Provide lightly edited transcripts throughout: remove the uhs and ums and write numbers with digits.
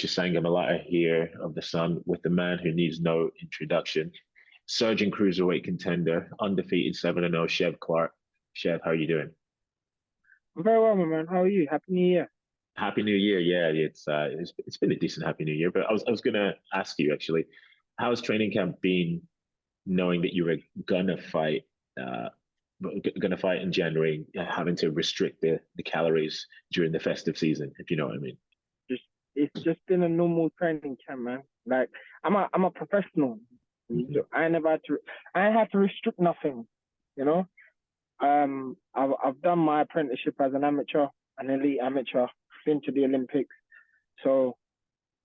Chisangamalata here of the Sun with the man who needs no introduction. Surging cruiserweight contender, undefeated 7-0, Chev Clarke. Chev, how are you doing? I'm very well, my man. How are you? Happy New Year. Happy New Year. Yeah, it's been a decent Happy New Year. But I was gonna ask you actually, how's training camp been knowing that you were uh gonna fight in January, having to restrict the calories during the festive season, if you know what I mean. Just it's just been a normal training camp, man. Like I'm a professional. Mhm. I never had to I ain't had to restrict nothing, you know. I've done my apprenticeship as an amateur, an elite amateur, been to the Olympics. So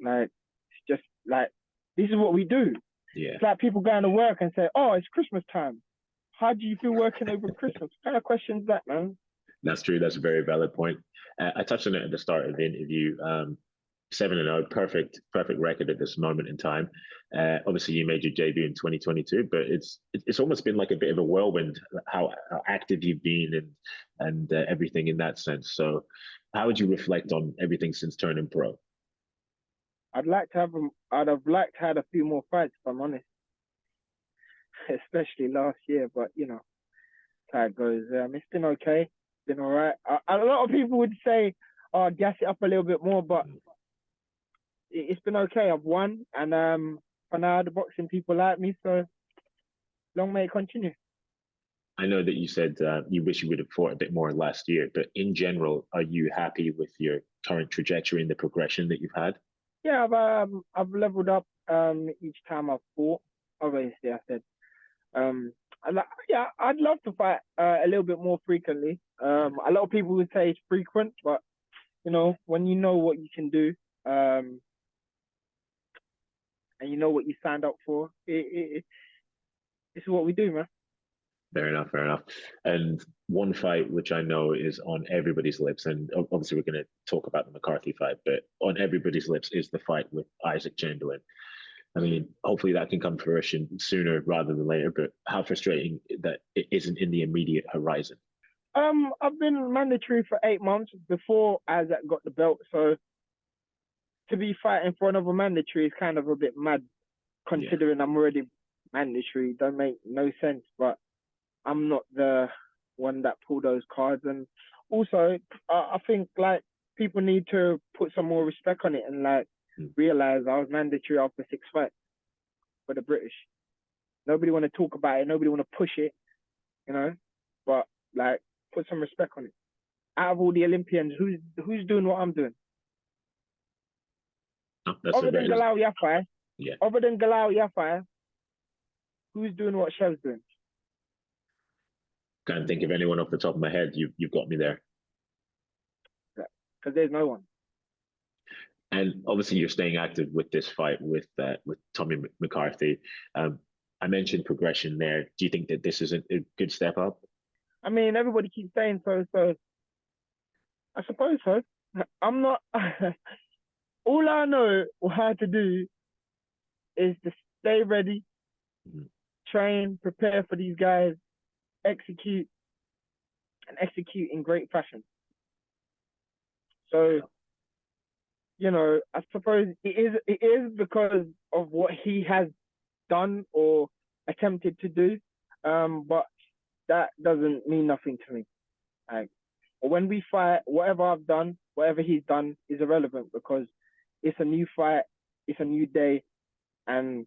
like it's just like this is what we do. Yeah. It's like people going to work and say, "Oh, it's Christmas time. How do you feel working over Christmas?" What kind of questions that, man? That's true. That's a very valid point. I touched on it at the start of the interview. 7-0, perfect record at this moment in time. Obviously, you made your debut in 2022, but it's almost been like a bit of a whirlwind how active you've been and everything in that sense. So, how would you reflect on everything since turning pro? I'd have liked to have a few more fights, if I'm honest, especially last year. But how it goes. It's been okay. It's been all right. A lot of people would say, "Oh, gas it up a little bit more," but it's been okay. I've won, and for now the boxing people like me, so long may it continue. I know that you said you wish you would have fought a bit more last year, but in general, are you happy with your current trajectory and the progression that you've had? Yeah, I've leveled up each time I've fought. Obviously, I said yeah, I'd love to fight a little bit more frequently. A lot of people would say it's frequent, but when you know what you can do, and you know what you signed up for, it's what we do, man. Fair enough, fair enough. And one fight which I know is on everybody's lips, and obviously we're going to talk about the McCarthy fight, but on everybody's lips is the fight with Issac Chamberlain. I mean, hopefully that can come to fruition sooner rather than later, but how frustrating that it isn't in the immediate horizon. I've been mandatory for 8 months before Isaac got the belt, so to be fighting for another mandatory is kind of a bit mad, Yeah. considering I'm already mandatory. Don't make no sense, but I'm not the one that pulled those cards. And also, I think like people need to put some more respect on it and like Mm. realize I was mandatory after 6 fights for the British. Nobody want to talk about it. Nobody want to push it, you know. But like, put some respect on it. Out of all the Olympians, who's doing what I'm doing? No, that's a Other than very, Galal Yafai, yeah. other than Galal Yafai, who's doing what Chev's doing? Can't think of anyone off the top of my head. You've got me there. Because there's no one. And obviously, you're staying active with this fight with Tommy McCarthy. Um, I mentioned progression there. Do you think that this is a good step up? I mean, everybody keeps saying so, so I suppose so. I'm not. All I know how to do is to stay ready, Mhm. train, prepare for these guys, execute, and execute in great fashion. So, I suppose it is because of what he has done or attempted to do. But that doesn't mean nothing to me. Like when we fight, whatever I've done, whatever he's done is irrelevant because it's a new fight, it's a new day, and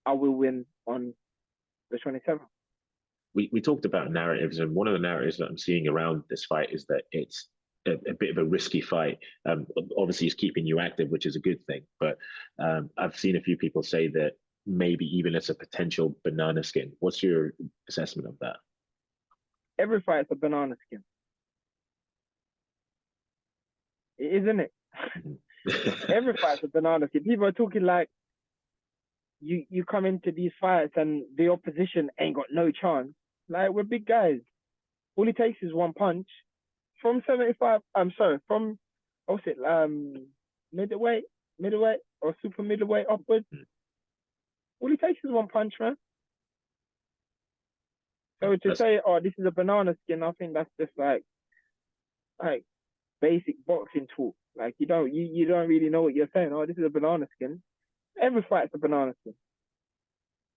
I will win on the 27th. We talked about narratives, and one of the narratives that I'm seeing around this fight is that it's a bit of a risky fight. Obviously, it's keeping you active, which is a good thing. But I've seen a few people say that maybe even it's a potential banana skin. What's your assessment of that? Every fight is a banana skin, isn't it? Mhm. Every fight is a banana skin. People are talking like you come into these fights and the opposition ain't got no chance. Like we're big guys. All it takes is one punch from 75. I'm sorry, from what's it? Middleweight, middleweight or super middleweight upwards. All it takes is one punch, man. So to That's say, oh, this is a banana skin, I think that's just like basic boxing talk. Like you don't really know what you're saying. Oh, this is a banana skin. Every fight's a banana skin.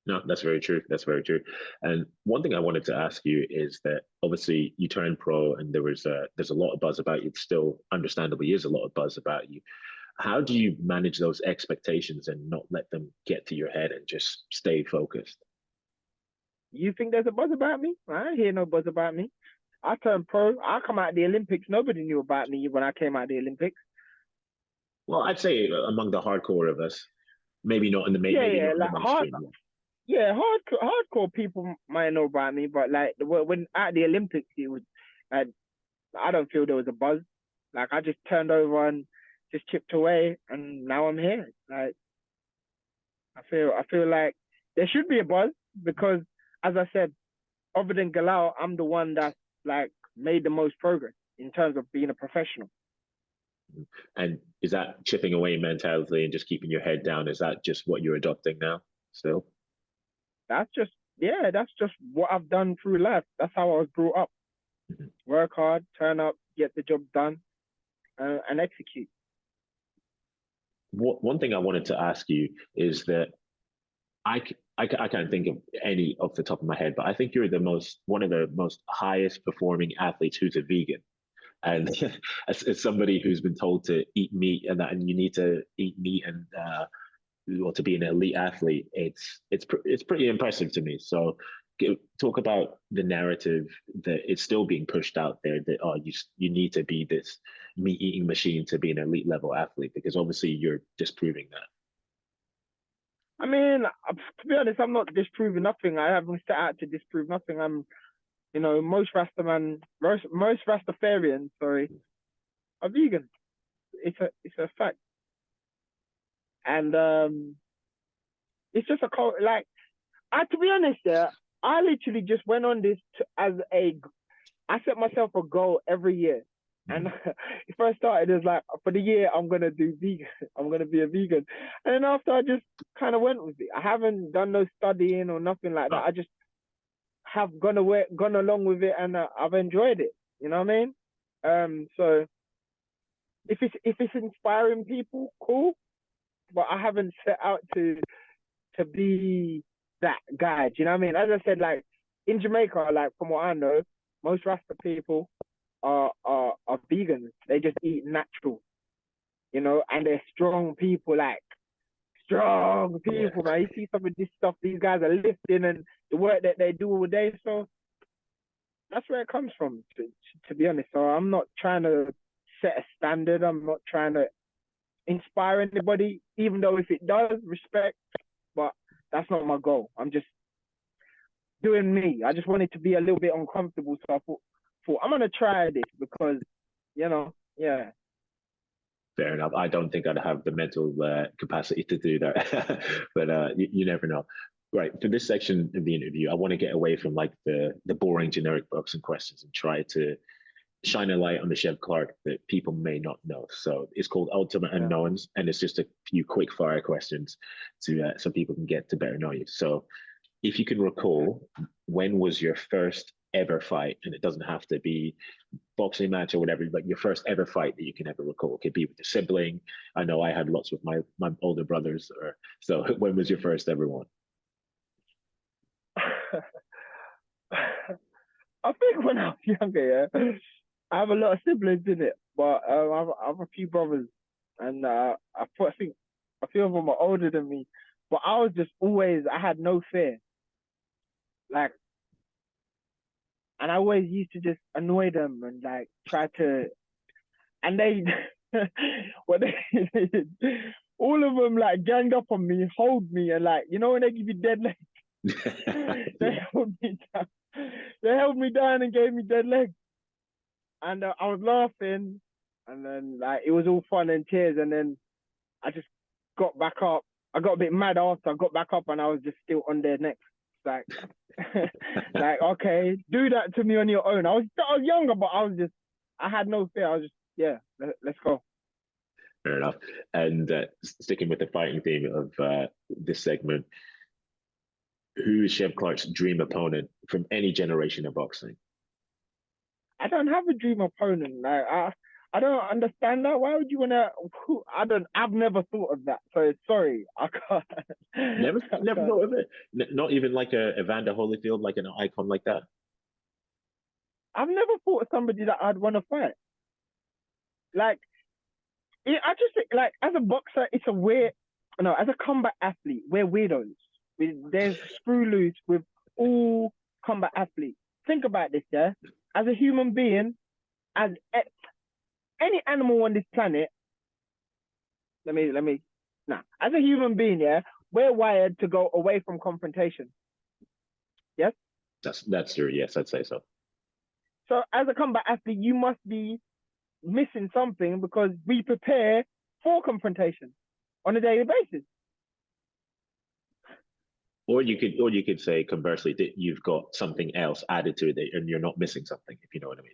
No, that's very true. That's very true. And one thing I wanted to ask you is that obviously you turned pro, and there's a lot of buzz about you. It's still, understandably, is a lot of buzz about you. How do you manage those expectations and not let them get to your head and just stay focused? You think there's a buzz about me? I ain't hear no buzz about me. I turned pro. I come out of the Olympics. Nobody knew about me when I came out of the Olympics. Well, I'd say among the hardcore of us, maybe not in the Yeah, maybe yeah, not in the like hard. mainstream. Yeah, hardcore people might know about me, but like when at the Olympics, it was. Uh, I don't feel there was a buzz. Like I just turned over and just chipped away, and now I'm here. Like I feel like there should be a buzz because, as I said, other than Galal, I'm the one that's like made the most progress in terms of being a professional. And is that chipping away mentality and just keeping your head down? Is that just what you're adopting now still? That's just that's just what I've done through life. That's how I was brought up. Mhm. Work hard, turn up, get the job done, and execute. One thing I wanted to ask you is that I can't think of any off the top of my head, but I think you're one of the most highest performing athletes who's a vegan. And as somebody who's been told to eat meat and you need to eat meat and or to be an elite athlete, it's pretty impressive to me. So talk about the narrative that is still being pushed out there that you need to be this meat eating machine to be an elite level athlete, because obviously you're disproving that. I mean, to be honest, I'm not disproving nothing. I haven't set out to disprove nothing. Most most Rastafarians, sorry, are vegan. It's a fact, and it's just a cult. Like, to be honest, yeah, I literally just went on this I set myself a goal every year. And it first started as like, for the year, I'm going to do vegan. I'm going to be a vegan. And then after, I just kind of went with it. I haven't done no studying or nothing like that. Oh, I just have gone along with it, and I've enjoyed it. You know what I mean? So if it's inspiring people, cool. But I haven't set out to be that guy. Do you know what I mean? As I said, like in Jamaica, like from what I know, most Rasta people are vegans. They just eat natural, and they're strong people, like strong yeah, people, man. You see some of this stuff these guys are lifting and the work that they do all day. So that's where it comes from, to be honest. So I'm not trying to set a standard. I'm not trying to inspire anybody, even though if it does, respect, but that's not my goal. I'm just doing me. I just wanted to be a little bit uncomfortable. So I thought I'm going to try this because, yeah. fair enough. I don't think I'd have the mental capacity to do that, but you never know. Right, for this section of the interview, I want to get away from like the boring generic boxing questions and try to shine a light on the Chev Clarke that people may not know. So it's called Ultimate Yeah. Unknowns, and it's just a few quick fire questions to so people can get to better know you. So if you can recall, when was your first ever fight? And it doesn't have to be boxing match or whatever, but your first ever fight that you can ever recall. It could be with a sibling. I know I had lots with my older brothers. So when was your first ever one? I think when I was younger, yeah, I have a lot of siblings in it, but I have a few brothers, and I think a few of them are older than me. But I had no fear, like, and I always used to just annoy them and like try to, and they, what they did, all of them like ganged up on me, hold me, and like when they give you dead legs, they Yeah. held me down. They held me down and gave me dead legs. And I was laughing, and then like it was all fun and tears, and then I just got back up. I got a bit mad after I got back up, and I was just still on their necks, like, like okay, do that to me on your own. I was younger, but I had no fear. I was just let's go. Fair enough. And sticking with the fighting theme of this segment, who is Chev Clarke's dream opponent from any generation of boxing? I don't have a dream opponent. Like I don't understand that. Why would you wanna? I've never thought of that. So sorry, I can't. Never, I never can't. thought of it. Not even like a Evander Holyfield, like an icon like that. I've never thought of somebody that I'd want to fight. Like, I just think, like, as a boxer, it's a weird. No, as a combat athlete, we're weirdos. There's screw loose with all combat athletes. Think about this, yeah. As a human being, as any animal on this planet, let me. Nah, as a human being, yeah, we're wired to go away from confrontation. Yes. That's true. Yes, I'd say so. So as a combat athlete, you must be missing something because we prepare for confrontation on a daily basis. Or you could say conversely that you've got something else added to it, and you're not missing something, if you know what I mean.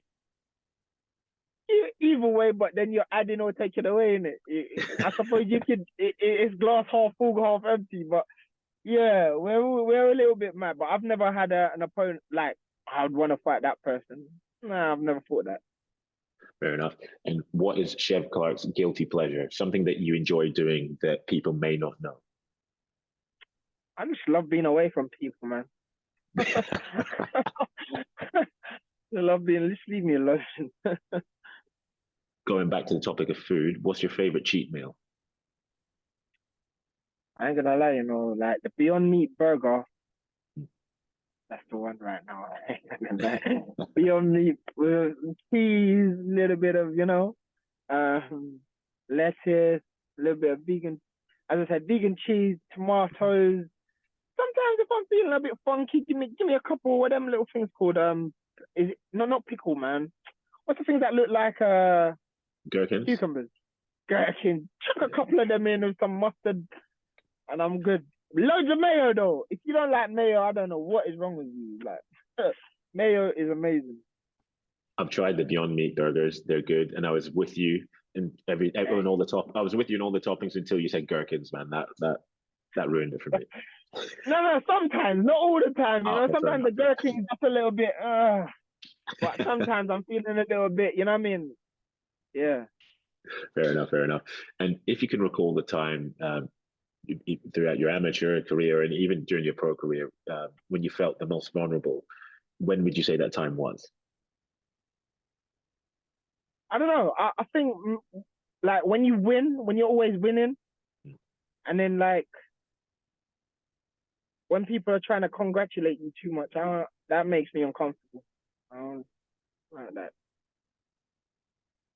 Either way, but then you're adding or taking away in it. I suppose you could. It's glass half full, half empty. But yeah, we're a little bit mad. But I've never had an opponent like I'd want to fight that person. Nah, I've never thought that. Fair enough. And what is Chev Clarke's guilty pleasure? Something that you enjoy doing that people may not know. I just love being away from people, man. I love being. Just leave me alone. Going back to the topic of food, what's your favorite cheat meal? I ain't gonna lie, like the Beyond Meat burger. That's the one right now. Beyond Meat with cheese, a little bit of, lettuce, a little bit of vegan, as I said, vegan cheese, tomatoes. Sometimes if I'm feeling a bit funky, give me a couple of them little things called is it not pickle, man? What's the things that look like Gherkins? cucumbers? Gherkins. Chuck a couple of them in with some mustard, and I'm good. Loads of mayo though. If you don't like mayo, I don't know what is wrong with you. Like mayo is amazing. I've tried the Beyond Meat burgers; they're good, and I was with you in everyone all the top. I was with you in all the toppings until you said gherkins, man. That ruined it for me. No, sometimes, not all the time. Oh, okay, Sometimes the gherkins just a little bit. But sometimes I'm feeling a little bit. You know what I mean? Yeah. Fair enough, fair enough. And if you can recall the time throughout your amateur career and even during your pro career when you felt the most vulnerable, when would you say that time was? I don't know. I think like when you win, when you're always winning, and then like when people are trying to congratulate you too much, that makes me uncomfortable. I don't like that.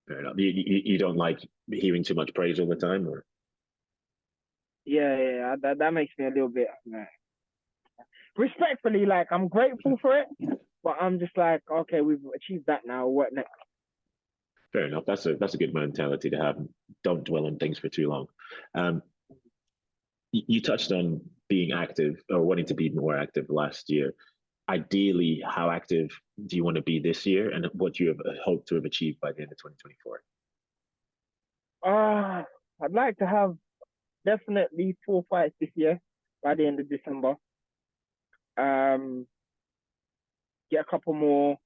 Fair enough. You don't like hearing too much praise all the time, or? Yeah. That makes me a little bit respectfully. Like I'm grateful for it, but I'm just like, okay, we've achieved that now. What next? Fair enough. That's a good mentality to have. Don't dwell on things for too long. Um, you touched on being active or wanting to be more active last year. Ideally, how active do you want to be this year, and what you have hoped to have achieved by the end of 2024? I'd like to have definitely 4 fights this year by the end of December. Um, get a couple more.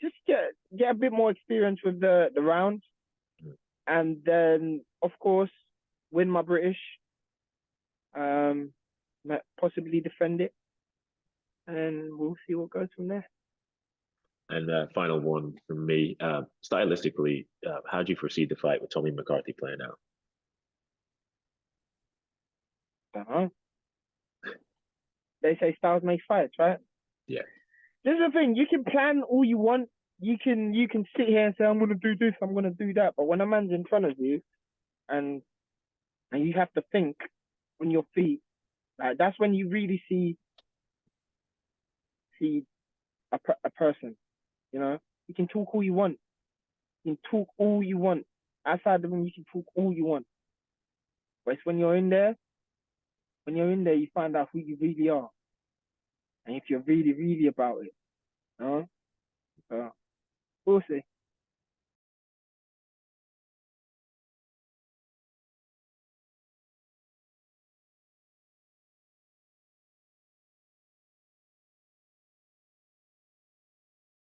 Just get a bit more experience with the rounds, and then of course win my British. Possibly defend it, and we'll see what goes from there. And final one from me. Stylistically, how do you foresee the fight with Tommy McCarthy playing out? Don't know. They say styles make fights, right? Yeah. This is the thing. You can plan all you want. You can sit here and say I'm gonna do this, I'm gonna do that. But when a man's in front of you, and you have to think on your feet, like that's when you really see a person. You can talk all you want. You can talk all you want. Outside the room, you can talk all you want. But it's when you're in there, you find out who you really are. And if you're really, really about it, So we'll see.